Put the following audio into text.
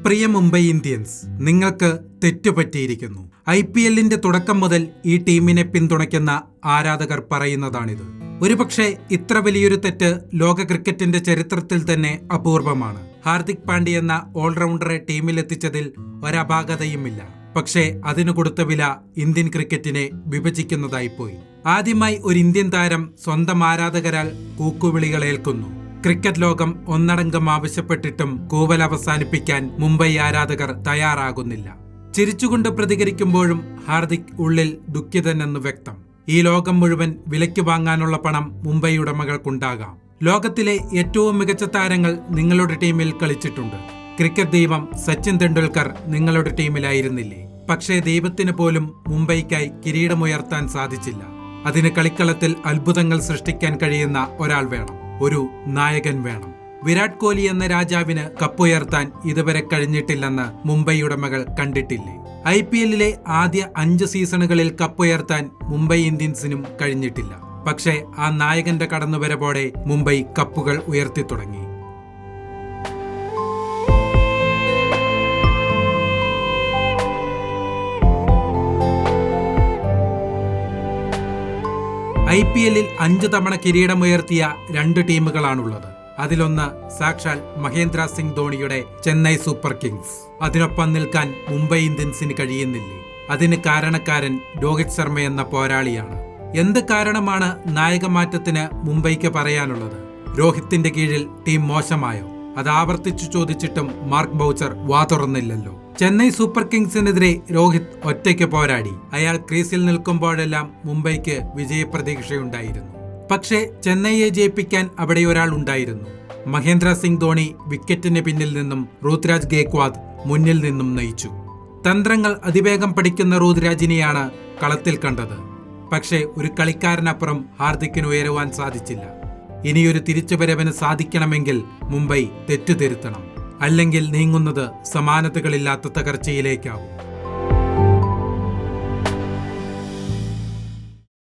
പ്രിയ Mumbai Indians, നിങ്ങൾക്ക് തെറ്റുപറ്റിയിരിക്കുന്നു. IPLന്റെ തുടക്കം മുതൽ ഈ ടീമിനെ പിന്തുണയ്ക്കുന്ന ആരാധകർ പറയുന്നതാണിത്. ഒരുപക്ഷെ ഇത്ര വലിയൊരു തെറ്റ് ലോക ക്രിക്കറ്റിന്റെ ചരിത്രത്തിൽ തന്നെ അപൂർവമാണ്. ഹാർദിക് പാണ്ഡ്യ എന്ന ഓൾറൗണ്ടറെ ടീമിലെത്തിച്ചതിൽ ഒരപാകതയുമില്ല. പക്ഷേ അതിനു കൊടുത്ത വില ഇന്ത്യൻ ക്രിക്കറ്റിനെ വിഭജിക്കുന്നതായിപ്പോയി. ആദ്യമായി ഒരു ഇന്ത്യൻ താരം സ്വന്തം ആരാധകരാൽ കൂക്കുവിളികൾ ഏൽക്കുന്നു. ക്രിക്കറ്റ് ലോകം ഒന്നടങ്കം ആവശ്യപ്പെട്ടിട്ടും കൂവൽ അവസാനിപ്പിക്കാൻ മുംബൈ ആരാധകർ തയ്യാറാകുന്നില്ല. ചിരിച്ചുകൊണ്ട് പ്രതികരിക്കുമ്പോഴും ഹാർദിക് ഉള്ളിൽ ദുഃഖിതനെന്ന് വ്യക്തം. ഈ ലോകം മുഴുവൻ വിലയ്ക്ക് വാങ്ങാനുള്ള പണം മുംബൈ ഉടമകൾക്കുണ്ടാകാം. ലോകത്തിലെ ഏറ്റവും മികച്ച താരങ്ങൾ നിങ്ങളുടെ ടീമിൽ കളിച്ചിട്ടുണ്ട്. ക്രിക്കറ്റ് ദൈവം സച്ചിൻ തെണ്ടുൽക്കർ നിങ്ങളുടെ ടീമിലായിരുന്നില്ലേ? പക്ഷേ ദൈവത്തിന് പോലും മുംബൈക്കായി കിരീടമുയർത്താൻ സാധിച്ചില്ല. അതിന് കളിക്കളത്തിൽ അത്ഭുതങ്ങൾ സൃഷ്ടിക്കാൻ കഴിയുന്ന ഒരാൾ വേണം, ഒരു നായകൻ വേണം. വിരാട് കോഹ്ലി എന്ന രാജാവിന് കപ്പുയർത്താൻ ഇതുവരെ കഴിഞ്ഞിട്ടില്ലെന്ന് മുംബൈ ഉടമകൾ കണ്ടിട്ടില്ലേ? IPLലെ ആദ്യ 5 സീസണുകളിൽ കപ്പുയർത്താൻ മുംബൈ ഇന്ത്യൻസിനും കഴിഞ്ഞിട്ടില്ല. പക്ഷേ ആ നായകന്റെ കടന്നുവരവോടെ മുംബൈ കപ്പുകൾ ഉയർത്തി തുടങ്ങി. IPLൽ 5 തവണ കിരീടമുയർത്തിയ 2 ടീമുകളാണുള്ളത്. അതിലൊന്ന് സാക്ഷാൽ മഹേന്ദ്ര സിംഗ് ധോണിയുടെ ചെന്നൈ സൂപ്പർ കിങ്സ്. അതിനൊപ്പം നിൽക്കാൻ മുംബൈ ഇന്ത്യൻസിന് കഴിയുന്നില്ലേ? അതിന് കാരണക്കാരൻ രോഹിത് ശർമ്മ എന്ന പോരാളിയാണ്. എന്ത് കാരണമാണ് നായകമാറ്റത്തിന് മുംബൈക്ക് പറയാനുള്ളത്? രോഹിത്തിന്റെ കീഴിൽ ടീം മോശമായോ? അത് ആവർത്തിച്ചു ചോദിച്ചിട്ടും മാർക്ക് ബൗച്ചർ വാ തുറന്നില്ലല്ലോ. ചെന്നൈ സൂപ്പർ കിങ്സിനെതിരെ രോഹിത് ഒറ്റയ്ക്ക് പോരാടി. അയാൾ ക്രീസിൽ നിൽക്കുമ്പോഴെല്ലാം മുംബൈക്ക് വിജയപ്രതീക്ഷയുണ്ടായിരുന്നു. പക്ഷേ ചെന്നൈയെ ജയിപ്പിക്കാൻ അവിടെ ഒരാൾ ഉണ്ടായിരുന്നു. മഹേന്ദ്ര സിംഗ് ധോണി വിക്കറ്റിന് പിന്നിൽ നിന്നും ഋതുരാജ് ഗേക്വാദ് മുന്നിൽ നിന്നും നയിച്ചു. തന്ത്രങ്ങൾ അതിവേഗം പഠിക്കുന്ന ഋതുരാജിനെയാണ് കളത്തിൽ കണ്ടത്. പക്ഷേ ഒരു കളിക്കാരനപ്പുറം ഹാർദിക്കിന് ഉയരുവാൻ സാധിച്ചില്ല. ഇനിയൊരു തിരിച്ചുവരവിന് സാധിക്കണമെങ്കിൽ മുംബൈ തെറ്റുതിരുത്തണം. അല്ലെങ്കിൽ നീങ്ങുന്നത് സമാനതകളില്ലാത്ത തകർച്ചയിലേക്കാവും.